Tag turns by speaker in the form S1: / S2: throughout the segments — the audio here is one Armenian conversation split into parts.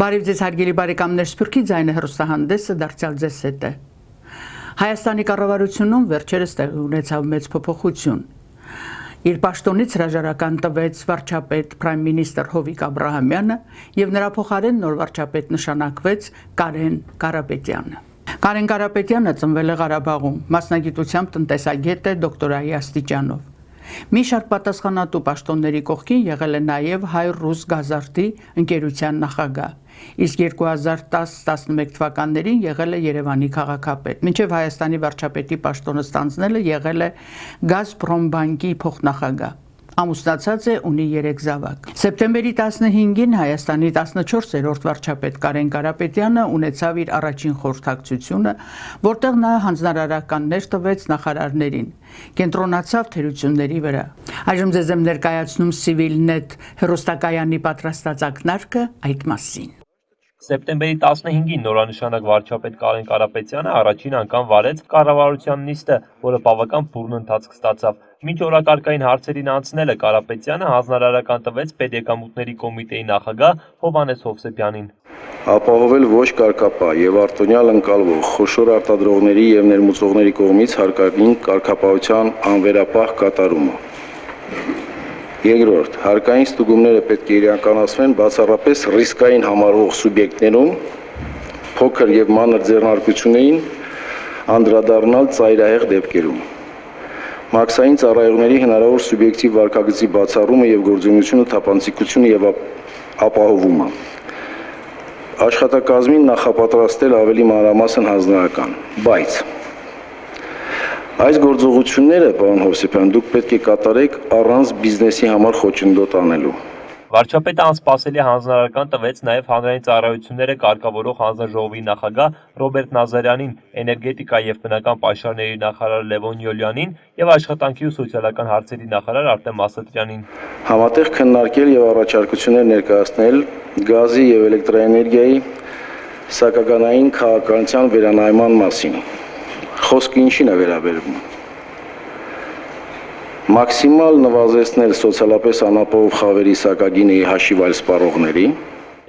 S1: Բարև ձեզ հարգելի բարեկամներ, Սփյուռքի ձայնը հեռուստահանդեսը դարձյալ ձեզ հետ է։ Հայաստանի կառավարությունում վերջերս տեղի ունեցավ մեծ փոփոխություն։ Իր պաշտոնից հրաժարական տվեց վարչապետ պրայմ մինիստրը Հովիկ Աբրահամյանը եւ նրա փոխարեն նոր վարչապետ նշանակվեց Կարեն Կարապետյանը։ Կարեն Կարապետյանը ծնվել է Ղարաբաղում, մասնագիտությամբ տնտեսագետ է, դոկտորայի աստիճանով։ Մի շարք պատասխանատու պաշտոնների կողքին եղել է նաև հայ-ռուս գազարդի ընկերության նախագահ, իսկ 2010-11 թվականներին եղել է Երևանի քաղաքապետ, մինչև Հայաստանի վարչապետի պաշտոնը ստանձնելը եղել է Գազպրոմ բանկի փոխնախագահ, ամուսնացած է, ունի 3 զավակ։ Սեպտեմբերի 15-ին Հայաստանի 14-րդ վարչապետ Կարեն Կարապետյանը ունեցավ իր առաջին խորհրդակցությունը, որտեղ նա հանձնարարականներ տվեց նախարարներին, կենտրոնացավ թերությունների վրա։ Այժմ ձեզ եմ ներկայացնում Civilnet հեռուստակայանի պատրաստած ակնարկը այդ մասին։
S2: Սեպտեմբերի 15-ին նորանշանակ վարչապետ Կարեն Կարապետյանը առաջին անգամ վարեց կառավարության նիստը, որը բավական բուռն ընթացք ստացավ։ Մինչ օրակարգային հարցերին անցնելը Կարապետյանը հանձնարարական տվեց Պետեկամուտների կոմիտեի նախագահ Հովհաննես Հովսեփյանին։
S3: Ապահովել ոչ կարգապահ եւ արտոնյալ ընկալվող խոշոր արտադրողների եւ ներմուծողների կողմից հարկային կարգապահության անվերապահ կատարումը։ Երկրորդ, հարկային ստուգումները պետք է իրականացվեն բացառապես ռիսկային համարվող սուբյեկտներում, փոքր եւ մանր ձեռնարկություններին անդրադառնալ ծայրահեղ դեպքերում։ Մաքսային ծառայողների հնարավոր սուբյեկտիվ վարկագծի բացառումը եւ գործունեությունը թափանցիկությունը եւ ապահովումը։ Աշխատակազմին նախապատրաստել ավելի մանրամասն հանձնարարական, բայց այս գործողությունները, պարոն Հովսեփյան, դուք պետք է կատարեք առանց բիզնեսի համար խոչընդոտ անելու։
S2: Վարչապետը անսպասելի հանձնարարական տվեց նաև հանրային ծառայությունները կարգավորող հանձնաժողովի նախագահ Ռոբերտ Նազարյանին, էներգետիկա եւ բնական պաշարների նախարար Լևոն Յոլյանին եւ աշխատանքի ու սոցիալական հարցերի նախարար Արտեմ Ասատրյանին։
S3: Համատեղ քննարկել եւ առաջարկություններ ներկայացնել գազի եւ էլեկտրաէներգիայի սակագանային քաղաքականության վերանայման մասին։ Խոսքը ինչին է վերաբերում։ Մաքսիմալ նվազեցնել սոցիալապես անապահով խավերի սակագինը հաշիվ այլ սպառողների։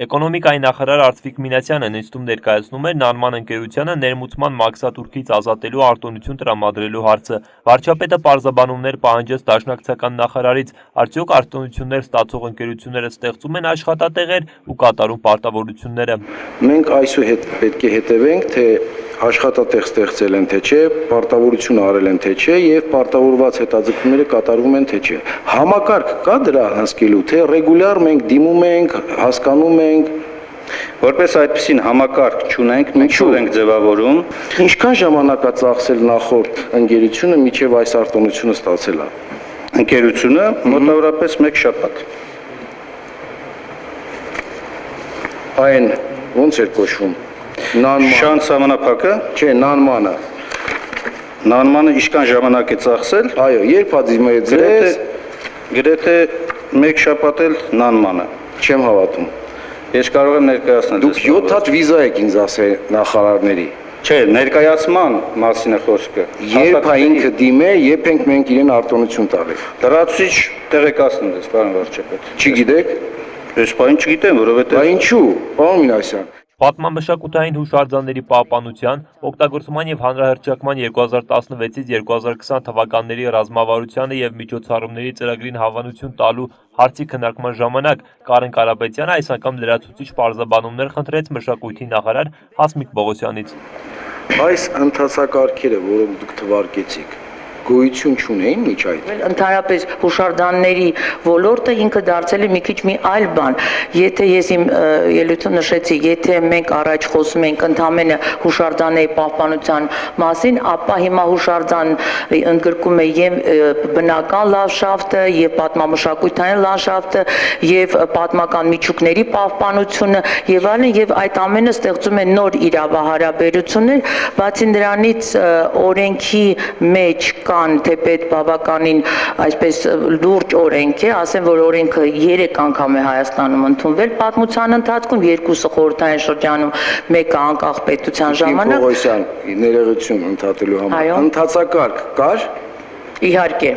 S2: Էկոնոմիկայի նախարար Արծվիկ Մինասյանը նիստում ներկայացնում էր Նանման ընկերությանը ներմուծման մաքսատուրքից ազատելու արտոնություն տրամադրելու հարցը։ Վարչապետը պարզաբանումներ պահանջեց դաշնակցական նախարարից, արդյոք արտոնություններ ստացող ընկերությունները ստեղծում են աշխատատեղեր ու կատարում պարտավորությունները։
S3: Մենք այսուհետ պետք է հետևենք, թե աշխատատեղ ստեղծել են թե չէ, պարտավորություն արել են թե չէ եւ պարտավորված հետաձգումները կատարվում են թե չէ։ Համակարգ կա դրա հասկելու, թե ռեգուլյար մենք դիմում ենք, հասկանում ենք,
S4: որպես այդպեսին համակարգ չունենք, մենք շուտ ենք ձևավորում։
S3: Ինչքան ժամանակ է ծախսել նախորդ ընկերությունը միջև այս արտոնությունը ստացել է։
S4: Ընկերությունը մոտավորապես 1 շաբաթ։
S3: Այն ո՞նց էր կոչվում։
S4: Շանց համանապակը,
S3: չէ, նանմանը։
S4: Նանմանը ինչքան ժամանակ է ծախսել։
S3: Այո, երբ դիմեցրես,
S4: գրեթե 1 շաբաթ էլ նանմանը։
S3: Չեմ հավատում։
S4: Ես կարող եմ ներկայացնել։
S3: Դուք 7 հատ վիզա եք ինձ ասել նախարարների։
S4: Չէ, ներկայացման մասին է խոսքը։
S3: Երբ ինքը դիմե, երբ ենք մենք իրեն արտոնություն տալու։
S4: Լրացուցիչ տեղեկացնում ես, պարոն վարչապետ։
S3: Չգիտեք։
S4: Ես բան չգիտեմ, որովհետեւ։
S3: Բա ինչու, պարոն Մինասյան։
S2: Պատմամշակութային հուշարձանների պահպանության, օգտագործման եւ հանրահռչակման 2016-ից 2020 թվականների ռազմավարությանը եւ միջոցառումների ծրագրին հավանություն տալու հարցի քննարկման ժամանակ Կարեն Կարապետյանը այս անգամ լրացուցիչ պարզաբանումներ խնդրեց մշակույթի նախարար Հասմիկ Պողոսյանից։
S3: Այս ընթացակարգերը, որոնք դուք թվարկեցիք, գոյություն չունեին միջ այդ։
S5: Ընդհանրապես հուշարձանների ոլորտը ինքը դարձել է մի քիչ մի այլ բան։ Եթե ես իմ ելույթում նշեցի, եթե մենք առաջ խոսում ենք ընդամենը հուշարձանների պահպանության մասին, ապա հիմա հուշարձանը ընդգրկում է եւ բնական լանդշաֆտը, եւ պատմամշակութային լանդշաֆտը, եւ պատմական միջուկների պահպանությունը եւ այլն, եւ այդ ամենը ստեղծում է նոր իրավահարաբերություններ, բացի դրանից օրենքի մեջ կան թեպետ բավականին այսպես լուրջ օրենք է, ասեմ, որ օրենքը 3 անգամ է Հայաստանում ընդունվել պատմության ընթացքում, 2-ը խորհրդային շրջանում, 1-ը անկախ պետության ժամանակ։
S3: Պողոսյան, ներողություն ընդհատելու համար։ Ընթացակարգ կար։
S5: Իհարկե։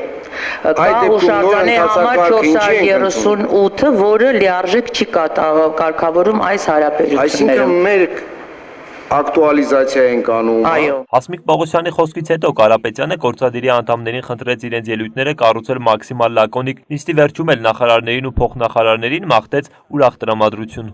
S5: Կա հուշարձանի համար 438-ը, որը լիարժեք չի կարգավորում այս հարաբերությունները։
S3: Այսինքն մեր ակտուալիզացիա ենք անում։
S5: Այո։
S2: Հասմիկ Պողոսյանի խոսքից հետո Կարապետյանը գործադիրի անդամներին խնդրեց իրենց ելույթները կառուցել մաքսիմալ լակոնիկ, նիստի վերջում էլ նախարարներին ու փոխնախարարներին մաղթեց ուրախ տրամադրություն։